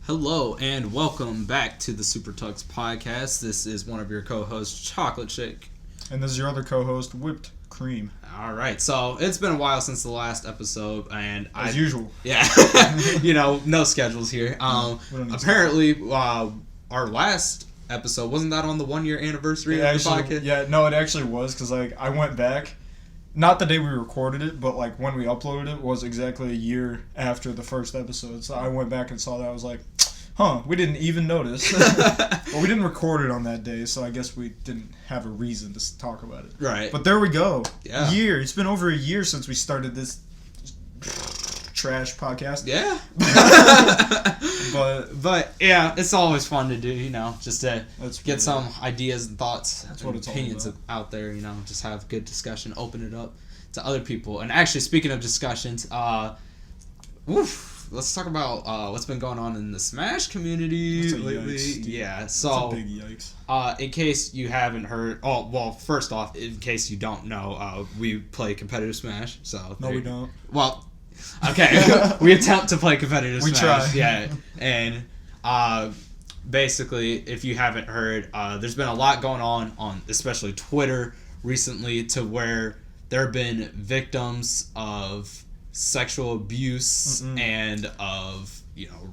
Hello and welcome back to the SuperTuxPodcast. This is one of your co-hosts, Chocolate Chick. And this is your other co-host, Whipped Cream. Alright, so it's been a while since the last episode, and As usual. Yeah, no schedules here. Apparently, our last episode, wasn't that on the 1 year anniversary of the podcast? Yeah, no, it actually was, because I went back, not the day we recorded it, but when we uploaded it was exactly a year after the first episode. So I went back and saw that. I was like, we didn't even notice. Well, we didn't record it on that day, so I guess we didn't have a reason to talk about it. Right. But there we go. Yeah. Year. It's been over a year since we started this trash podcast. Yeah. but yeah, it's always fun to do, just to get some ideas and thoughts and opinions out there, just have good discussion, open it up to other people. And actually, speaking of discussions, let's talk about what's been going on in the Smash community lately. Yikes, yeah, so that's a big yikes. In case you haven't heard, first off, in case you don't know, we play competitive Smash. So no, we don't. Well, okay, we attempt to play competitive Smash. We try. Yeah, and basically, if you haven't heard, there's been a lot going on especially Twitter recently, to where there have been victims of sexual abuse and of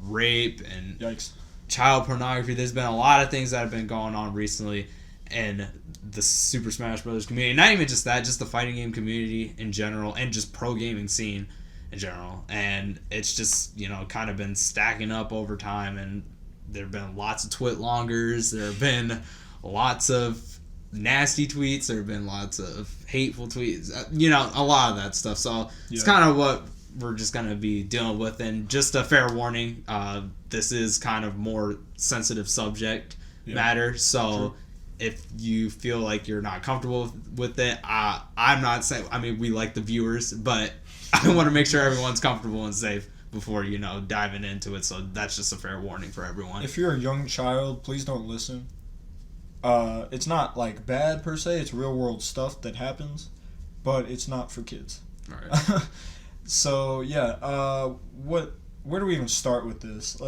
rape and Yikes. child pornography. There's been a lot of things that have been going on recently in the Super Smash Bros. Community. Not even just that, just the fighting game community in general, and just pro gaming scene in general. And it's just kind of been stacking up over time, and there have been lots of twit-longers, there have been lots of nasty tweets, there have been lots of hateful tweets, a lot of that stuff. So it's kind of what we're just going to be dealing with. And just a fair warning, this is kind of more sensitive subject matter. So true. If you feel like you're not comfortable with it, I'm not saying, we like the viewers, but I want to make sure everyone's comfortable and safe before, diving into it. So that's just a fair warning for everyone. If you're a young child, please don't listen. It's not bad per se. It's real world stuff that happens, but it's not for kids. All right. So yeah, where do we even start with this?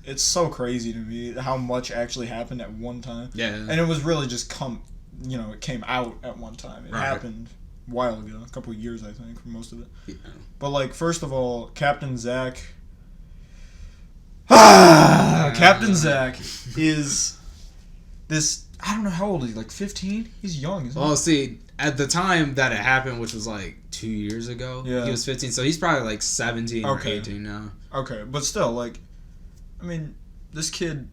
It's so crazy to me how much actually happened at one time. Yeah. And it was really just it came out at one time. It happened a while ago, a couple of years I think, for most of it. Yeah. But first of all, Captain Zack. Captain Zack is this. I don't know how old is he, 15? He's young, isn't he? Well, see, at the time that it happened, which was 2 years ago, he was 15, so he's probably 17 or 18 now. Okay, but still, this kid,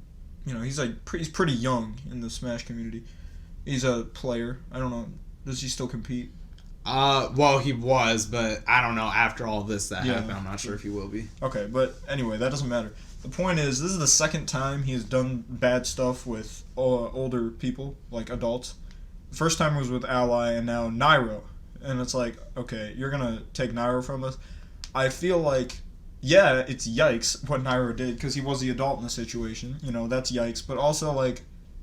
he's he's pretty young in the Smash community. He's a player. I don't know, does he still compete? Well, he was, but I don't know, after all this that happened, I'm not sure if he will be. Okay, but anyway, that doesn't matter. The point is, this is the second time he has done bad stuff with older people, adults. The first time was with Ally, and now Nairo. And it's okay, you're going to take Nairo from us? I feel it's yikes what Nairo did, because he was the adult in the situation. That's yikes. But also,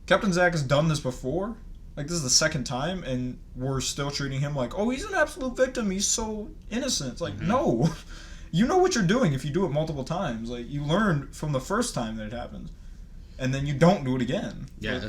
Captain Zack has done this before. This is the second time, and we're still treating him he's an absolute victim. He's so innocent. It's no. You know what you're doing if you do it multiple times. You learn from the first time that it happens, and then you don't do it again. Yeah,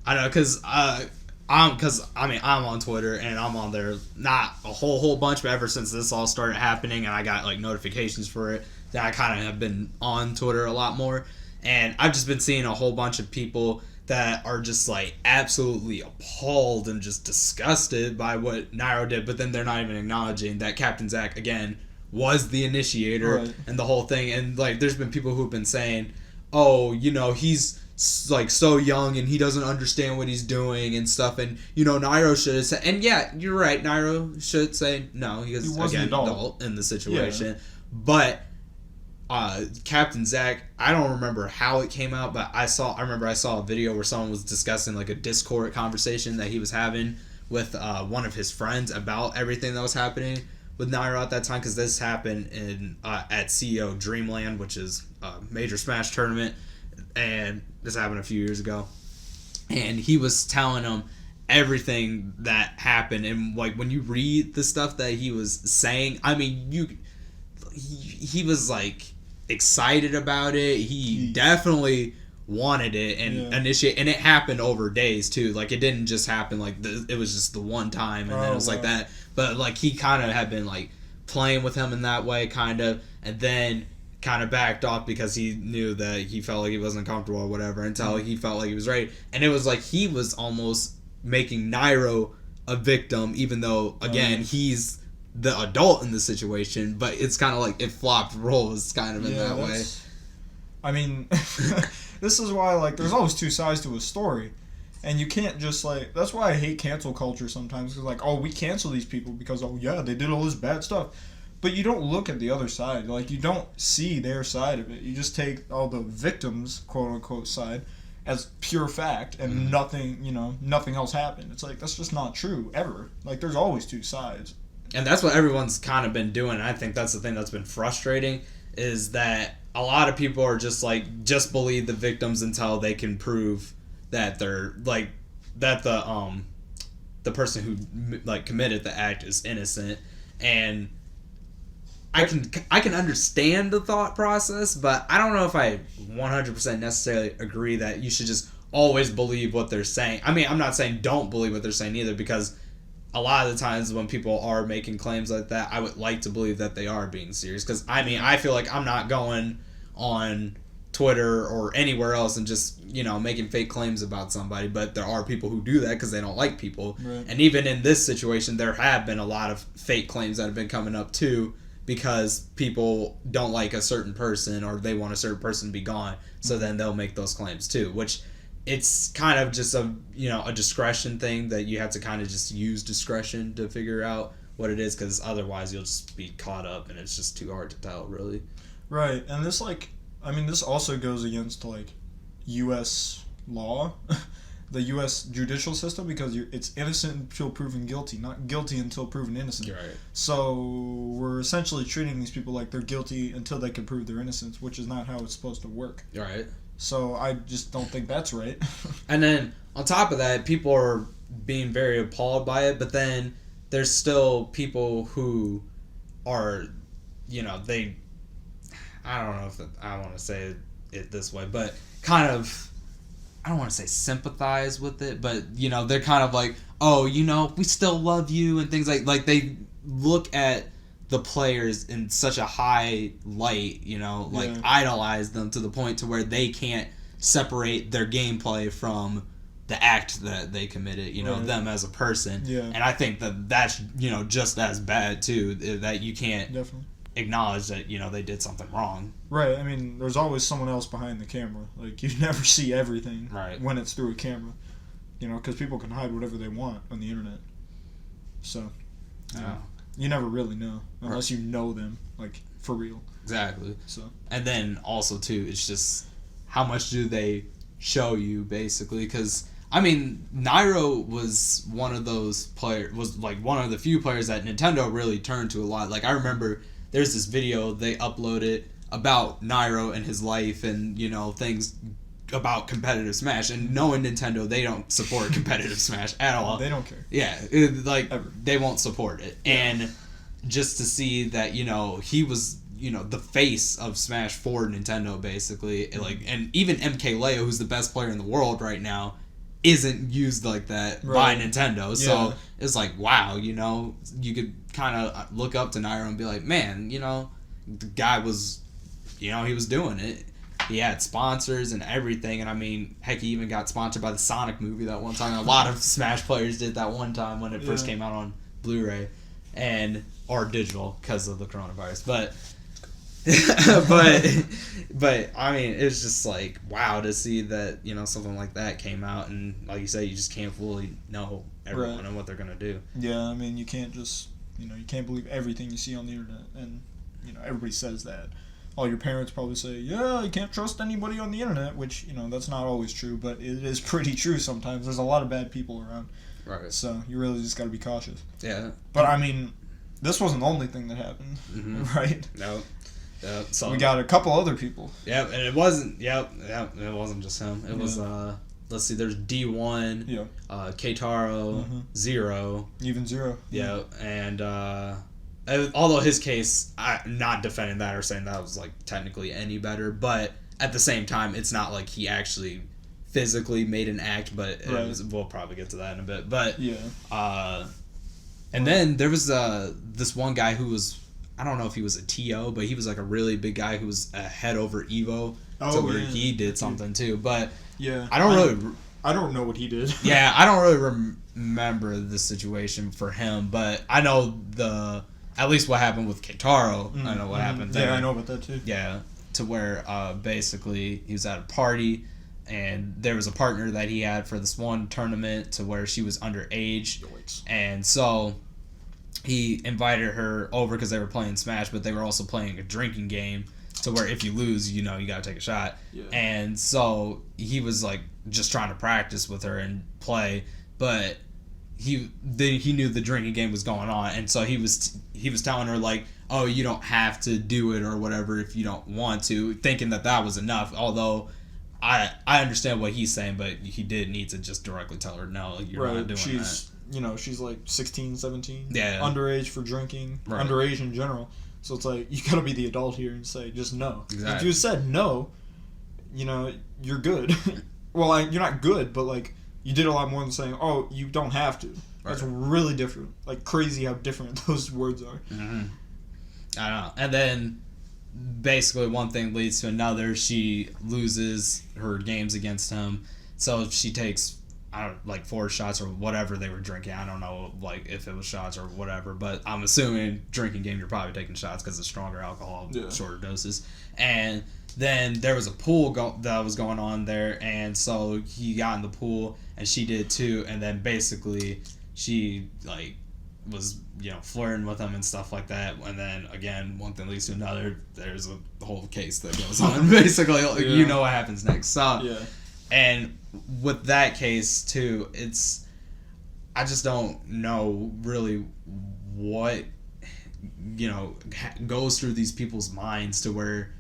I know, because I'm on Twitter, and I'm on there not a whole bunch, but ever since this all started happening, and I got notifications for it, that I kind of have been on Twitter a lot more, and I've just been seeing a whole bunch of people that are just absolutely appalled and just disgusted by what Nairo did, but then they're not even acknowledging that Captain Zack again was the initiator and the whole thing. And there's been people who've been saying, he's so young and he doesn't understand what he's doing and stuff, and Nairo should have said, and yeah, you're right, Nairo should say no, he was again an adult in the situation. But Captain Zack, I don't remember how it came out, but I remember I saw a video where someone was discussing a Discord conversation that he was having with one of his friends about everything that was happening with Nairo at that time, because this happened in at CEO Dreamland, which is a major Smash tournament, and this happened a few years ago. And he was telling him everything that happened, and when you read the stuff that he was saying, he was excited about it. He definitely wanted it and initiate, and it happened over days too. Like it didn't just happen like it was just the one time and then it was like that. But like he kind of had been like playing with him in that way, kind of, and then kind of backed off because he knew that he felt like he wasn't comfortable or whatever until he felt like he was ready. And it was like he was almost making Nairo a victim, even though again he's the adult in the situation, but it's kind of like it flopped roles kind of in that way. I mean, this is why like there's always two sides to a story, and you can't just like, that's why I hate cancel culture sometimes, because like, oh, we cancel these people because they did all this bad stuff, but you don't look at the other side. Like you don't see their side of it. You just take all the victims, quote unquote, side as pure fact, and nothing else happened. It's like, that's just not true ever. Like there's always two sides. And that's what everyone's kind of been doing. And I think that's the thing that's been frustrating, is that a lot of people are just like, just believe the victims until they can prove that they're like, that the person who like committed the act is innocent. And I can understand the thought process, but I don't know if I 100% necessarily agree that you should just always believe what they're saying. I mean, I'm not saying don't believe what they're saying either, because a lot of the times when people are making claims like that, I would like to believe that they are being serious. Because, I mean, I feel like I'm not going on Twitter or anywhere else and just, making fake claims about somebody. But there are people who do that because they don't like people. Right. And even in this situation, there have been a lot of fake claims that have been coming up, too, because people don't like a certain person or they want a certain person to be gone. So then they'll make those claims, too, which... it's kind of just a discretion thing that you have to kind of just use discretion to figure out what it is, because otherwise you'll just be caught up and it's just too hard to tell, really. Right, and this this also goes against like U.S. law, the U.S. judicial system, because it's innocent until proven guilty, not guilty until proven innocent. Right. So we're essentially treating these people like they're guilty until they can prove their innocence, which is not how it's supposed to work. Right. So I just don't think that's right. And then on top of that, people are being very appalled by it, but then there's still people who are, I don't know if I want to say it this way, but kind of, I don't want to say sympathize with it, but, they're kind of like, oh, we still love you and things like they look at the players in such a high light, idolize them to the point to where they can't separate their gameplay from the act that they committed, them as a person. Yeah. And I think that's, just as bad too, that you can't acknowledge that, they did something wrong. Right. I mean, there's always someone else behind the camera. Like, you never see everything when it's through a camera, because people can hide whatever they want on the internet. So, you never really know unless you know them, like, for real. Exactly. So, and then also too, it's just how much do they show you, basically? Because I mean, Nairo was one of those players, was like one of the few players that Nintendo really turned to a lot. Like I remember there's this video they uploaded about Nairo and his life and things about competitive Smash, and knowing Nintendo, they don't support competitive Smash at all. They don't care. Yeah, ever. They won't support it. Yeah. And just to see that, he was, the face of Smash for Nintendo, basically, like, and even MKLeo, who's the best player in the world right now, isn't used like that by Nintendo. So it's like, wow, you could kind of look up to Nairo and be like, man, the guy was, he was doing it. He had sponsors and everything, and I mean, heck, he even got sponsored by the Sonic movie that one time. A lot of Smash players did that one time when it first came out on Blu-ray or digital because of the coronavirus. But I mean, it's just like, wow, to see that something like that came out, and like you said, you just can't fully know everyone and what they're gonna do. Yeah, I mean, you can't just you can't believe everything you see on the internet, and everybody says that. All your parents probably say, yeah, you can't trust anybody on the internet, which, that's not always true, but it is pretty true sometimes. There's a lot of bad people around. Right. So you really just got to be cautious. Yeah. But, I mean, this wasn't the only thing that happened, right? No. So we got a couple other people. Yep, and it wasn't, it wasn't just him. It was, let's see, there's D1, Keitaro, Zero. Even Zero. Yeah, and although his case, I'm not defending that or saying that was like technically any better, but at the same time, it's not like he actually physically made an act, but we'll probably get to that in a bit. But and then there was this one guy who was, I don't know if he was a TO, but he was like a really big guy who was a head over Evo, where he did something too. But I don't know what he did. Yeah, I don't really remember the situation for him, but I know at least what happened with Kitaro. I know what happened there. Yeah, I know about that too. Yeah, to where basically he was at a party and there was a partner that he had for this one tournament to where she was underage. Yikes. And so he invited her over because they were playing Smash, but they were also playing a drinking game to where if you lose, you got to take a shot. Yeah. And so he was like just trying to practice with her and play, but he knew the drinking game was going on, and so he was telling her like, oh, you don't have to do it or whatever if you don't want to, thinking that was enough. Although I understand what he's saying, but he did need to just directly tell her, no, you're not doing that. She's like 16, 17. Yeah. Underage for drinking. Right. Underage in general. So it's like, you gotta be the adult here and say, just no. Exactly. If you said no, you're good. Well, you're not good, but like, you did a lot more than saying, oh, you don't have to. Right. That's really different. Like, crazy how different those words are. Mm-hmm. I don't know. And then basically one thing leads to another. She loses her games against him, so she takes like 4 shots or whatever they were drinking. I don't know like if it was shots or whatever, but I'm assuming drinking game you're probably taking shots because it's stronger alcohol, shorter doses. And then there was a pool that was going on there, and so he got in the pool and she did too, and then basically she like was flirting with him and stuff like that, and then again one thing leads to another. There's a whole case that goes on basically. What happens next. So and with that case too, I just don't know really what goes through these people's minds to where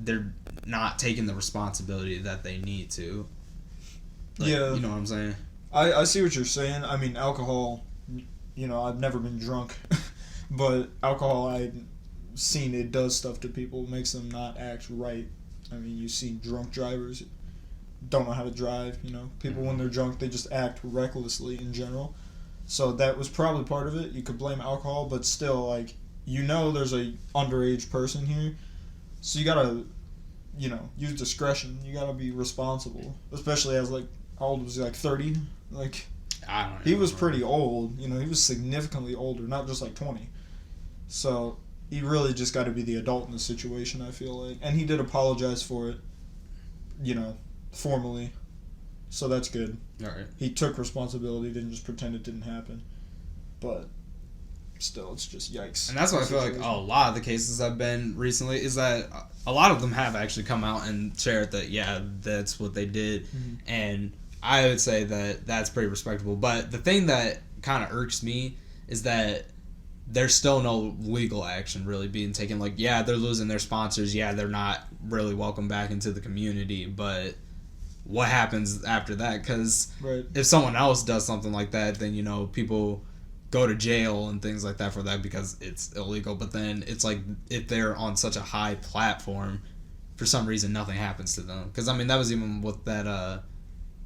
they're not taking the responsibility that they need to. Like, you know what I'm saying? I see what you're saying. I mean, alcohol, I've never been drunk, but alcohol, I've seen it does stuff to people, makes them not act right. I mean, you see drunk drivers don't know how to drive, People, when they're drunk, they just act recklessly in general. So that was probably part of it. You could blame alcohol, but still, like, there's a underage person here, so you gotta, use discretion. You gotta be responsible, especially as, like, how old was he, like 30? Like, I don't know. He was pretty old, he was significantly older, not just like 20. So he really just got to be the adult in the situation, I feel like. And he did apologize for it, formally. So that's good. All right. He took responsibility, didn't just pretend it didn't happen. But still, it's just yikes. And that's what I feel like a lot of the cases I've been recently is that a lot of them have actually come out and shared that, yeah, that's what they did. Mm-hmm. And I would say that that's pretty respectable. But the thing that kind of irks me is that there's still no legal action really being taken. Like, yeah, they're losing their sponsors. Yeah, they're not really welcome back into the community. But what happens after that? Because if someone else does something like that, then, people go to jail and things like that for that because it's illegal. But then it's like if they're on such a high platform, for some reason nothing happens to them. Because, I mean, that was even with that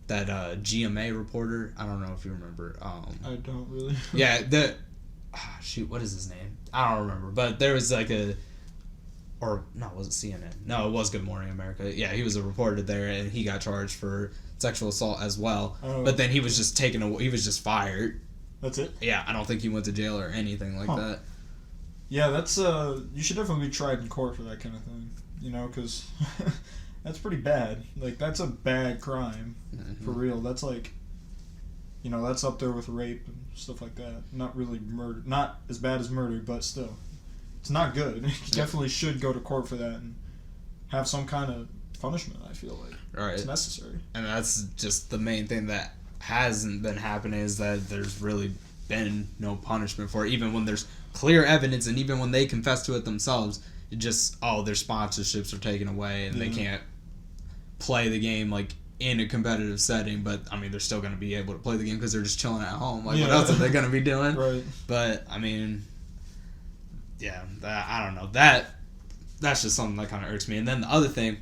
GMA reporter. I don't know if you remember. I don't really. Yeah, what is his name? I don't remember. But there was like was it CNN? No, it was Good Morning America. Yeah, he was a reporter there, and he got charged for sexual assault as well. Oh. But then he was just he was just fired. That's it? Yeah, I don't think he went to jail or anything like that. Yeah, that's you should definitely be tried in court for that kind of thing. Because that's pretty bad. Like, that's a bad crime. Mm-hmm. For real. That's like, that's up there with rape and stuff like that. Not really murder. Not as bad as murder, but still. It's not good. You definitely should go to court for that and have some kind of punishment, I feel like. Right. It's necessary. And that's just the main thing that hasn't been happening, is that there's really been no punishment for it. Even when there's clear evidence, and even when they confess to it themselves, it just, their sponsorships are taken away and they can't play the game like in a competitive setting. But I mean, they're still going to be able to play the game because they're just chilling at home. Like, what else are they going to be doing? Right. But I mean, yeah, I don't know. That's just something that kind of irks me. And then the other thing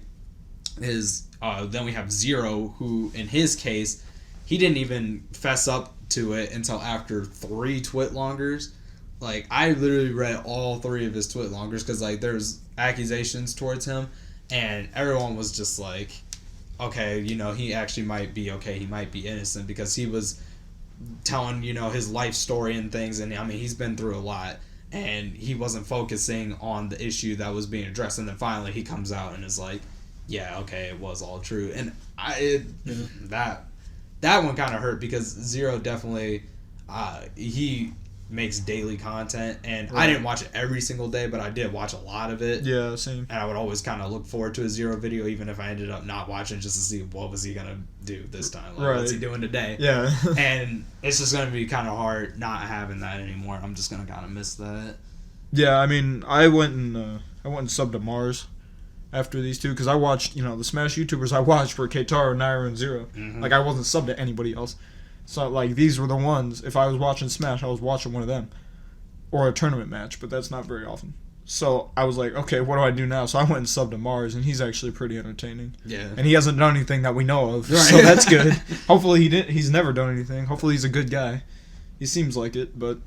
is, then we have Zero, who in his case, he didn't even fess up to it until after 3 twit-longers. Like, I literally read all 3 of his twit-longers because, like, there's accusations towards him, and everyone was just like, okay, you know, he actually might be okay, he might be innocent, because he was telling, you know, his life story and things, and I mean, he's been through a lot, and he wasn't focusing on the issue that was being addressed, and then finally he comes out and is like, yeah, okay, it was all true. And that one kind of hurt, because Zero definitely, he makes daily content, and right. I didn't watch it every single day, but I did watch a lot of it. Yeah, same. And I would always kind of look forward to a Zero video, even if I ended up not watching, just to see what was he gonna do this time, like, right. What's he doing today. Yeah. And it's just gonna be kind of hard not having that anymore. I'm just gonna kind of miss that. Yeah, I mean, I went and subbed to Mars after these two, because I watched, you know, the Smash YouTubers I watched were Keitaro, Nairo, and Zero. Mm-hmm. Like, I wasn't subbed to anybody else. So, like, these were the ones, if I was watching Smash, I was watching one of them. Or a tournament match, but that's not very often. So, I was like, okay, what do I do now? So, I went and subbed to Mars, and he's actually pretty entertaining. Yeah. And he hasn't done anything that we know of, right. So that's good. Hopefully he's never done anything. Hopefully he's a good guy. He seems like it, but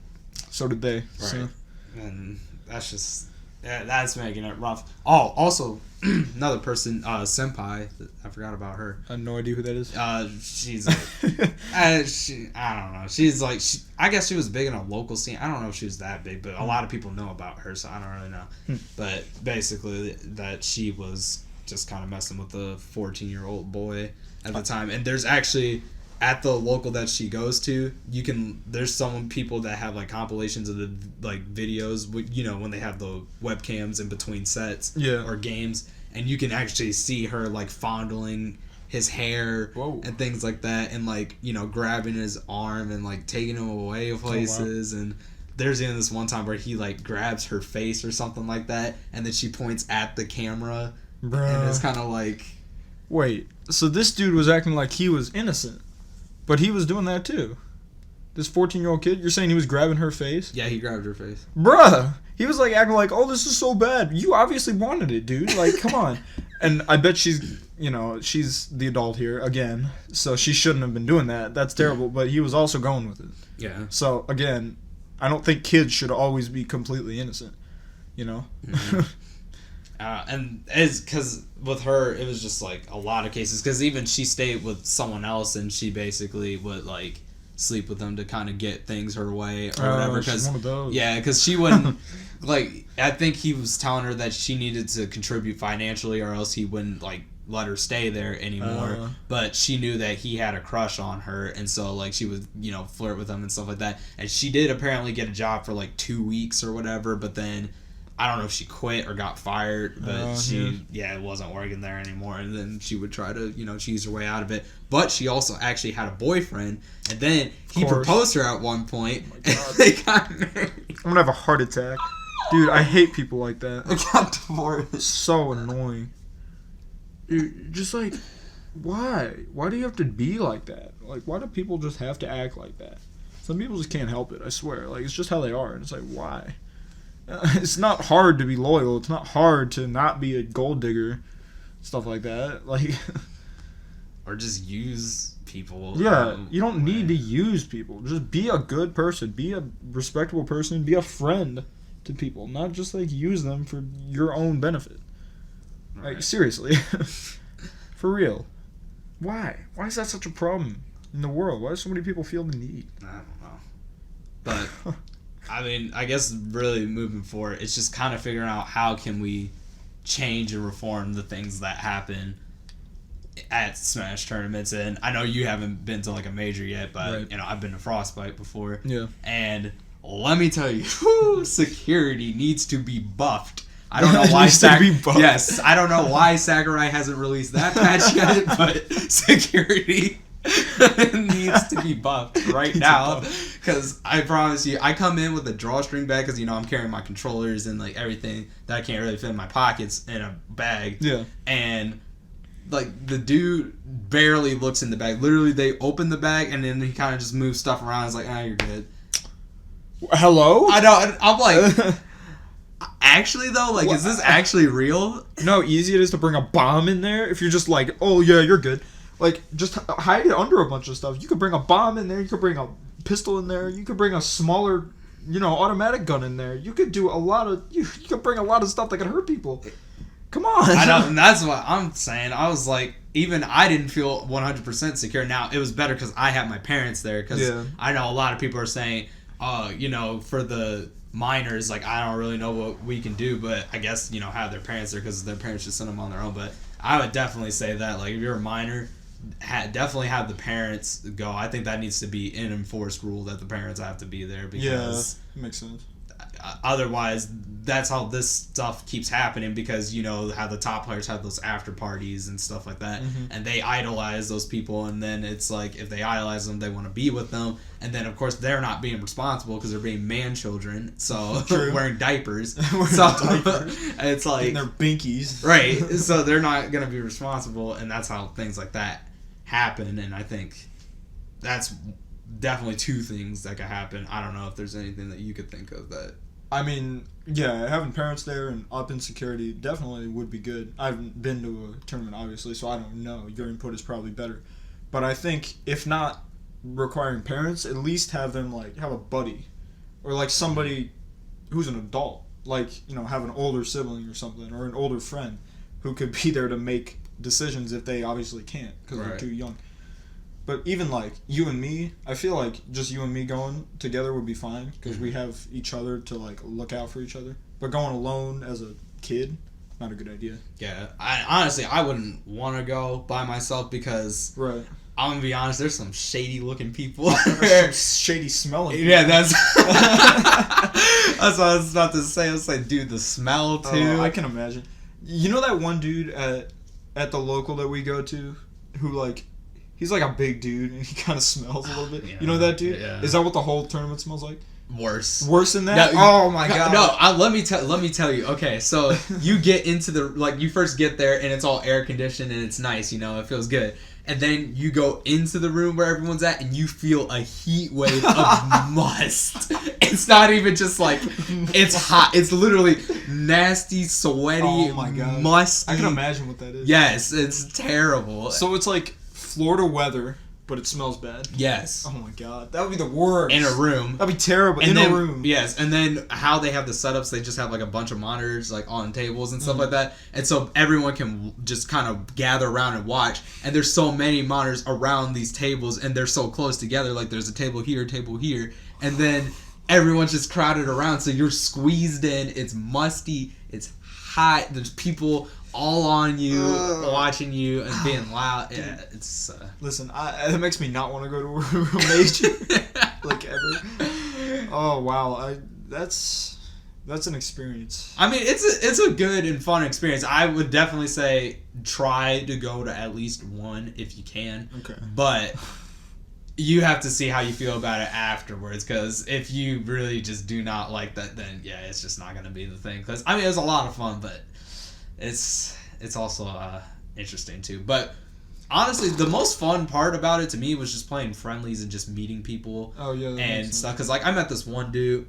so did they. Right. So. And that's just... Yeah, that's making it rough. Oh, also, another person, Senpai. I forgot about her. I have no idea who that is. She's like, I don't know. She's like, I guess she was big in a local scene. I don't know if she was that big, but a lot of people know about her, so I don't really know. But basically, that she was just kind of messing with a 14-year-old boy at the time. And there's actually, at the local that she goes to, there's some people that have like compilations of the like videos, you know, when they have the webcams in between sets or games, and you can actually see her like fondling his hair and things like that, and like, you know, grabbing his arm and like taking him away places. And there's even this one time where he like grabs her face or something like that, and then she points at the camera. Bruh. And it's kind of like, wait, so this dude was acting like he was innocent, but he was doing that too. This 14-year-old kid, you're saying he was grabbing her face? Yeah, he grabbed her face. Bruh! He was like acting like, oh, this is so bad. You obviously wanted it, dude. Like, come on. And I bet she's the adult here again, so she shouldn't have been doing that. That's terrible, but he was also going with it. Yeah. So, again, I don't think kids should always be completely innocent, you know? Mm-hmm. And it's because with her, it was just like a lot of cases, because even she stayed with someone else, and she basically would like sleep with them to kind of get things her way or whatever. She's one of those. Yeah, because she wouldn't like. I think he was telling her that she needed to contribute financially, or else he wouldn't like let her stay there anymore. But she knew that he had a crush on her, and so like she would, you know, flirt with him and stuff like that. And she did apparently get a job for like 2 weeks or whatever, but then I don't know if she quit or got fired, but it wasn't working there anymore. And then she would try to, you know, cheese her way out of it. But she also actually had a boyfriend, and then he proposed to her at one point, and they got married. I'm gonna have a heart attack. Dude, I hate people like that. They got divorced. It's so annoying. Dude, just like, why? Why do you have to be like that? Like, why do people just have to act like that? Some people just can't help it, I swear. Like, it's just how they are, and it's like, why? It's not hard to be loyal. It's not hard to not be a gold digger, stuff like that. Like, or just use people. Yeah, you don't need to use people. Just be a good person. Be a respectable person. Be a friend to people. Not just like use them for your own benefit. Right. Like, seriously, for real. Why? Why is that such a problem in the world? Why do so many people feel the need? I don't know, but. I mean, I guess really moving forward, it's just kind of figuring out how can we change and reform the things that happen at Smash tournaments. And I know you haven't been to like a major yet, but you know, I've been to Frostbite before. Yeah. And let me tell you, security needs to be buffed. I don't know why Yes, I don't know why Sakurai hasn't released that patch yet, but security needs to be buffed right now, because I promise you, I come in with a drawstring bag, because, you know, I'm carrying my controllers and like everything that I can't really fit in my pockets in a bag. Yeah. And like the dude barely looks in the bag. Literally, they open the bag and then he kind of just moves stuff around. It's like, you're good. Hello? I know. I'm like, actually though? Like, is this actually real? You know how easy it is to bring a bomb in there if you're just like, oh yeah, you're good. Like, just hide it under a bunch of stuff. You could bring a bomb in there. You could bring a pistol in there. You could bring a smaller, automatic gun in there. You could do a lot of. You could bring a lot of stuff that could hurt people. Come on. I know, and that's what I'm saying. I was like, even I didn't feel 100% secure. Now, it was better because I had my parents there. Because I know a lot of people are saying, for the minors, like, I don't really know what we can do. But I guess, have their parents there because their parents just send them on their own. But I would definitely say that, like, if you're a minor, definitely have the parents go. I think that needs to be an enforced rule that the parents have to be there because it makes sense. Otherwise, that's how this stuff keeps happening because how the top players have those after parties and stuff like that, and they idolize those people, and then it's like if they idolize them, they want to be with them, and then of course they're not being responsible because they're being man children, so wearing diapers, it's like and they're binkies, right? So they're not gonna be responsible, and that's how things like that happen, and I think that's definitely two things that could happen. I don't know if there's anything that you could think of that. I mean, yeah, having parents there and up in security definitely would be good. I haven't been to a tournament, obviously, so I don't know. Your input is probably better. But I think, if not requiring parents, at least have them, like, have a buddy. Or, like, somebody who's an adult. Like, have an older sibling or something, or an older friend who could be there to make decisions if they obviously can't, because they're too young. But even, like, you and me, I feel like just you and me going together would be fine because we have each other to, like, look out for each other. But going alone as a kid, not a good idea. Yeah. I wouldn't want to go by myself because I'm going to be honest, there's some shady-looking people. Some shady-smelling people. Yeah, that's what I was about to say. I was like, dude, the smell, too. I can imagine. You know that one dude at the local that we go to who, like... He's like a big dude, and he kind of smells a little bit. Yeah, you know that dude? Yeah. Is that what the whole tournament smells like? Worse. Worse than that? Oh my god. No, let me tell you. Okay, so you get into you first get there, and it's all air conditioned, and it's nice, it feels good. And then you go into the room where everyone's at, and you feel a heat wave of must. It's not even just like, it's hot. It's literally nasty, sweaty, musty. I can imagine what that is. Yes, it's terrible. So it's like Florida weather, but it smells bad. Yes. Oh my god, that would be the worst. In a room. That'd be terrible. A room. Yes, and then how they have the setups, they just have like a bunch of monitors like on tables and stuff like that, and so everyone can just kind of gather around and watch. And there's so many monitors around these tables, and they're so close together. Like there's a table here, and then everyone's just crowded around, so you're squeezed in. It's musty. It's hot. There's people all on you, watching you, and being loud. Yeah, it's... Listen, it makes me not want to go to a major, like, ever. Oh, wow. That's an experience. I mean, it's a good and fun experience. I would definitely say try to go to at least one if you can. Okay. But you have to see how you feel about it afterwards, because if you really just do not like that, then, yeah, it's just not going to be the thing. Because, I mean, it was a lot of fun, but... It's also interesting too. But honestly, the most fun part about it to me was just playing friendlies and just meeting people and stuff. Because like I met this one dude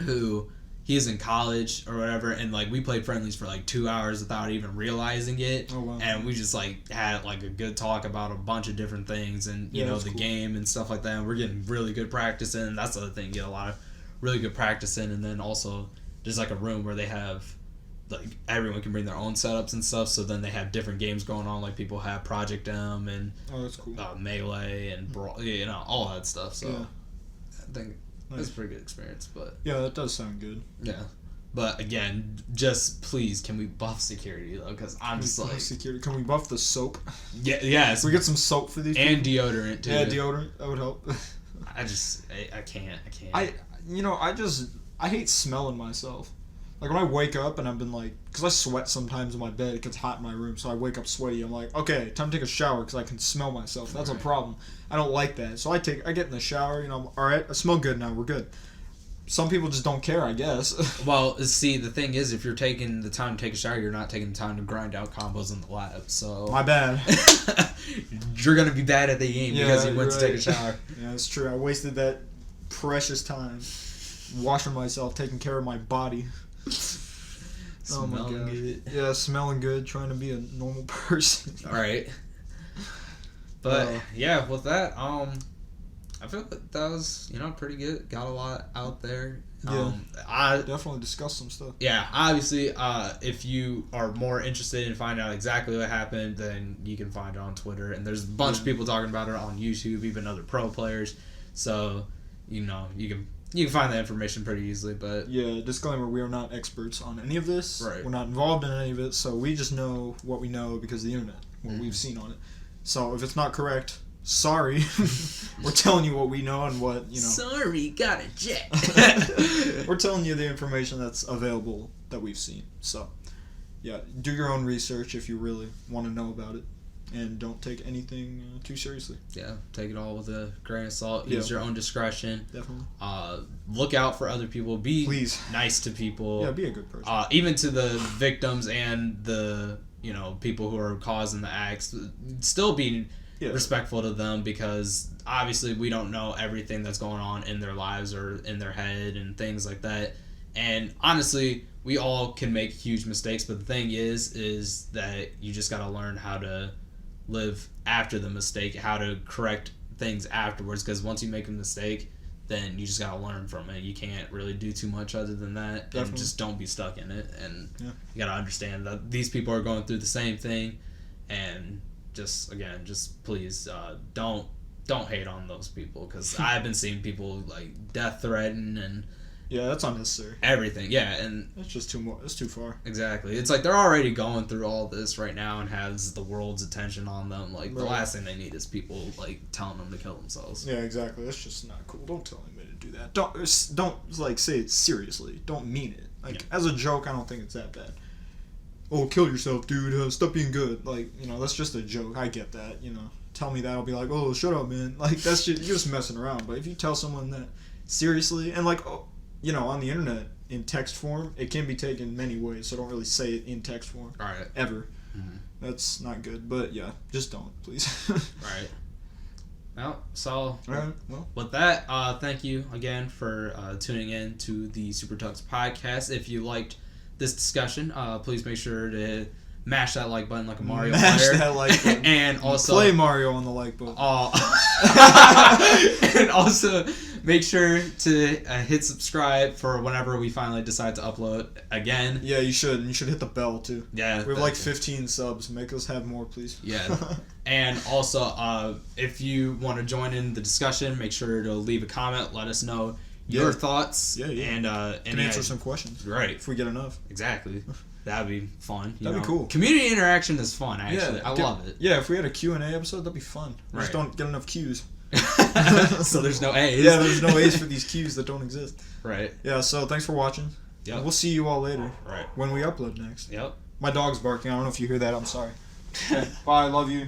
who he's in college or whatever, and like we played friendlies for like 2 hours without even realizing it. Oh, wow. And we just like had like a good talk about a bunch of different things and the game and stuff like that. And we're getting really good practice in. That's the other thing, get a lot of really good practice in. And then also there's like a room where they have like everyone can bring their own setups and stuff, so then they have different games going on, like people have Project M and that's cool. Melee and all that stuff, so I think it's a pretty good experience. But yeah, that does sound good. Yeah, but again, just please, can we buff security though, because I'm just like security. Can we buff the soap? Yes, we get some soap for these and people? Deodorant too. Yeah, deodorant, that would help. I can't I hate smelling myself. Like, when I wake up and I've been like... Because I sweat sometimes in my bed. It gets hot in my room, so I wake up sweaty. I'm like, okay, time to take a shower because I can smell myself. That's a problem. I don't like that. So I get in the shower, I'm all right, I smell good now, we're good. Some people just don't care, I guess. Well, see, the thing is, if you're taking the time to take a shower, you're not taking the time to grind out combos in the lab, so... My bad. You're going to be bad at the game because you went to take a shower. Yeah, that's true. I wasted that precious time washing myself, taking care of my body. Smelling good. Yeah, smelling good, trying to be a normal person. All right. But yeah, with that, I feel like that was pretty good. Got a lot out there. Yeah, I definitely discussed some stuff. Yeah, obviously, if you are more interested in finding out exactly what happened, then you can find it on Twitter. And there's a bunch of people talking about it on YouTube, even other pro players. So, you can find that information pretty easily. But yeah, disclaimer: we are not experts on any of this. Right. We're not involved in any of it, so we just know what we know because of the internet, what we've seen on it. So if it's not correct, sorry. We're telling you what we know and what Sorry, got a jet. We're telling you the information that's available that we've seen. So, yeah, do your own research if you really want to know about it, and don't take anything too seriously. Yeah, take it all with a grain of salt. Use your own discretion. Definitely. Look out for other people. Be Please. nice to people. Yeah, be a good person. Even to the victims and the people who are causing the acts. Still be respectful to them, because obviously we don't know everything that's going on in their lives or in their head and things like that. And honestly, we all can make huge mistakes, but the thing is that you just got to learn how to live after the mistake, how to correct things afterwards, because once you make a mistake, then you just got to learn from it. You can't really do too much other than that. Definitely. And just don't be stuck in it. And you got to understand that these people are going through the same thing, and just please don't hate on those people, because I've been seeing people like death threaten and that's unnecessary. Everything, and it's just too much. It's too far. Exactly. It's like they're already going through all this right now and has the world's attention on them. Like the last thing they need is people like telling them to kill themselves. Yeah, exactly. That's just not cool. Don't tell anybody to do that. Don't like say it seriously. Don't mean it. Like as a joke, I don't think it's that bad. Oh, kill yourself, dude. Stop being good. Like, that's just a joke. I get that, Tell me that, I'll be like, oh, shut up, man. Like, that's just, you're just messing around. But if you tell someone that seriously, and like, on the internet, in text form, it can be taken many ways, so don't really say it in text form. Right. Ever. Mm-hmm. That's not good. But, yeah, just don't, please. Right. Well, so right, well, with that, thank you again for tuning in to the SuperTuxPodcast. If you liked this discussion, please make sure to mash that like button like a Mario player. Mash that like button. And also play Mario on the like button. And also make sure to hit subscribe for whenever we finally decide to upload again. Yeah, you should. And you should hit the bell too. Yeah. We have like 15 subs. Make us have more, please. Yeah. And also, if you want to join in the discussion, make sure to leave a comment. Let us know your thoughts. Yeah, yeah. And can answer some questions. Right. If we get enough. Exactly. That'd be fun. That'd be cool. Community interaction is fun, actually. I love it. Yeah, if we had a Q&A episode, that'd be fun. We just Right. don't get enough Qs. So there's no A's. Yeah, there's no A's for these Qs that don't exist. Right. Yeah, so thanks for watching. Yep. We'll see you all later. Right. When we upload next. Yep. My dog's barking. I don't know if you hear that. I'm sorry. Okay. Bye. Love you.